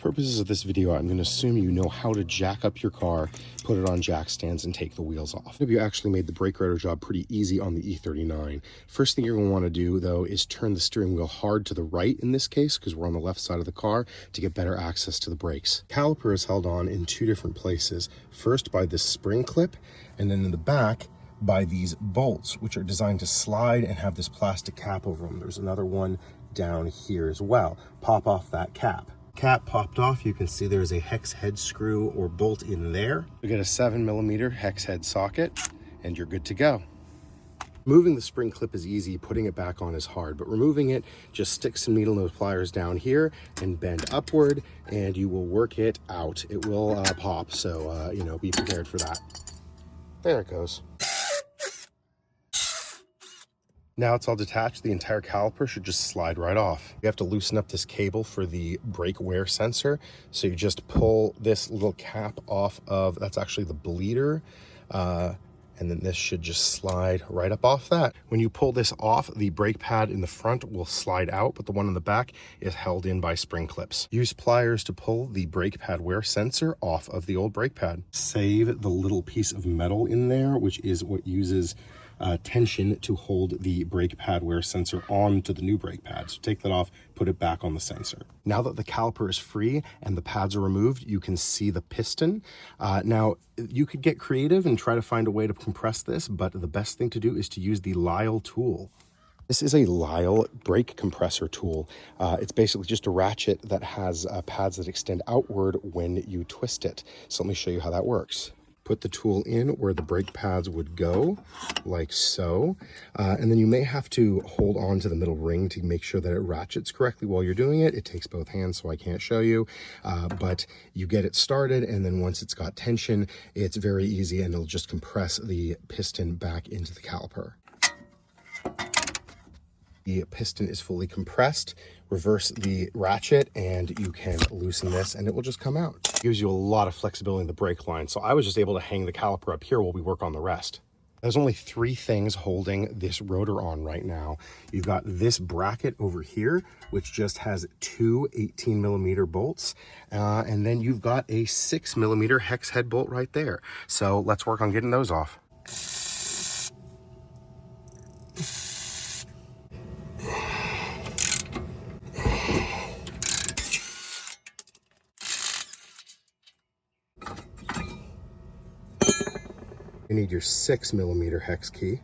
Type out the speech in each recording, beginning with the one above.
purposes of this video, I'm going to assume you know how to jack up your car, put it on jack stands, and take the wheels off. You actually made the brake rotor job pretty easy on the E39. First thing you're going to want to do, though, is turn the steering wheel hard to the right in this case, because we're on the left side of the car, to get better access to the brakes. Caliper is held on in two different places. First by this spring clip, and then in the back by these bolts, which are designed to slide and have this plastic cap over them. There's another one down here as well. Pop off that cap. Cap popped off, you can see there's a hex head screw or bolt in there. You get a 7mm hex head socket and you're good to go. Moving the spring clip is easy, putting it back on is hard, but removing it, just stick some needle nose pliers down here and bend upward and you will work it out. It will pop, so you know, be prepared for that. There it goes. Now it's all detached, the entire caliper should just slide right off. You have to loosen up this cable for the brake wear sensor. So you just pull this little cap off of, that's actually the bleeder. And then this should just slide right up off that. When you pull this off, the brake pad in the front will slide out, but the one in the back is held in by spring clips. Use pliers to pull the brake pad wear sensor off of the old brake pad. Save the little piece of metal in there, which is what uses tension to hold the brake pad wear sensor onto the new brake pad. So take that off, put it back on the sensor. Now that the caliper is free and the pads are removed, you can see the piston. Now, you could get creative and try to find a way to compress this, but the best thing to do is to use the Lyle tool. This is a Lyle brake compressor tool. It's basically just a ratchet that has pads that extend outward when you twist it. So let me show you how that works. Put the tool in where the brake pads would go, like so. And then you may have to hold on to the middle ring to make sure that it ratchets correctly while you're doing it. It takes both hands, so I can't show you. But you get it started, and then once it's got tension, it's very easy, and it'll just compress the piston back into the caliper. The piston is fully compressed. Reverse the ratchet and you can loosen this and it will just come out. It gives you a lot of flexibility in the brake line. So I was just able to hang the caliper up here while we work on the rest. There's only three things holding this rotor on right now. You've got this bracket over here, which just has two 18mm bolts. And then you've got a 6mm hex head bolt right there. So let's work on getting those off. You need your 6mm hex key.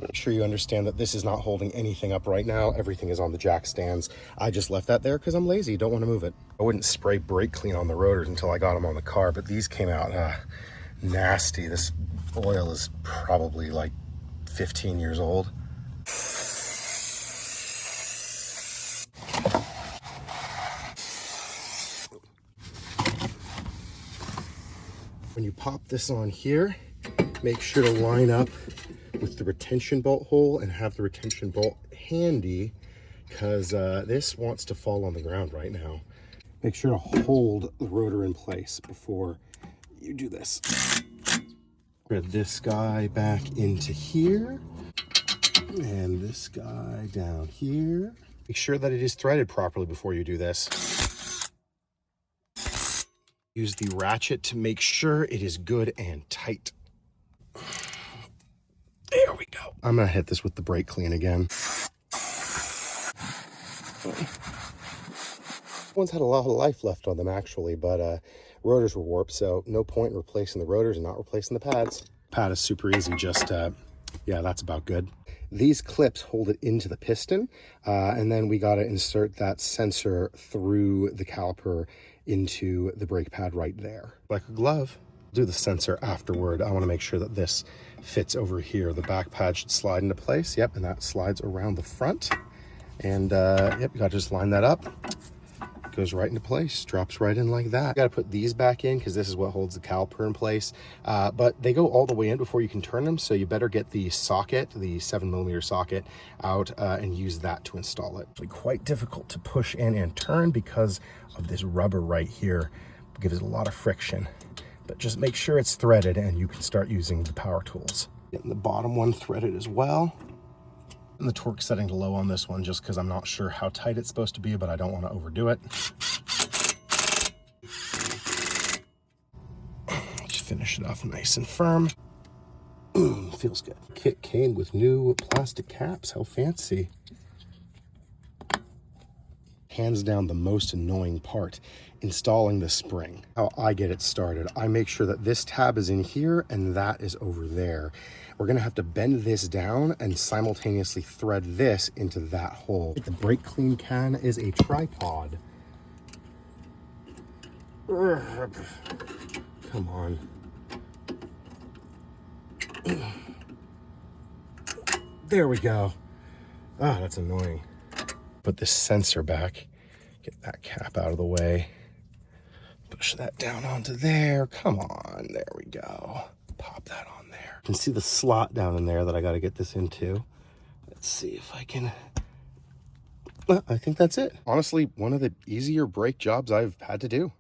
Make sure you understand that this is not holding anything up right now. Everything is on the jack stands. I just left that there because I'm lazy, don't want to move it. I wouldn't spray brake clean on the rotors until I got them on the car, but these came out nasty. This oil is probably like 15 years old. When you pop this on here, make sure to line up with the retention bolt hole and have the retention bolt handy because this wants to fall on the ground right now. Make sure to hold the rotor in place before you do this. Thread this guy back into here and this guy down here. Make sure that it is threaded properly before you do this. Use the ratchet to make sure it is good and tight. There we go. I'm gonna hit this with the brake clean again. One's had a lot of life left on them actually, but rotors were warped, so no point in replacing the rotors and not replacing the pads. Pad is super easy, just, yeah, that's about good. These clips hold it into the piston, and then we gotta insert that sensor through the caliper into the brake pad right there. Like a glove. Do the sensor afterward. I wanna make sure that this fits over here. The back pad should slide into place. Yep, and that slides around the front. And yep, you gotta just line that up. Goes right into place, drops right in like that. You gotta put these back in because this is what holds the caliper in place. But they go all the way in before you can turn them, so you better get the socket, the 7mm socket, out and use that to install it. It's quite difficult to push in and turn because of this rubber right here. It gives it a lot of friction. But just make sure it's threaded and you can start using the power tools. Getting the bottom one threaded as well. And the torque setting to low on this one just because I'm not sure how tight it's supposed to be, but I don't want to overdo it. Just finish it off nice and firm. Feels good. Kit came with new plastic caps. How fancy. Hands down the most annoying part, installing the spring. How I get it started, I make sure that this tab is in here and that is over there. We're gonna have to bend this down and simultaneously thread this into that hole. The brake clean can is a tripod. Come on. There we go. Ah, that's annoying. Put this sensor back, get that cap out of the way, push that down onto there. Come on, there we go. Pop that on there. You can see the slot down in there that I got to get this into. Let's see if I can. I think that's it. Honestly, one of the easier brake jobs I've had to do.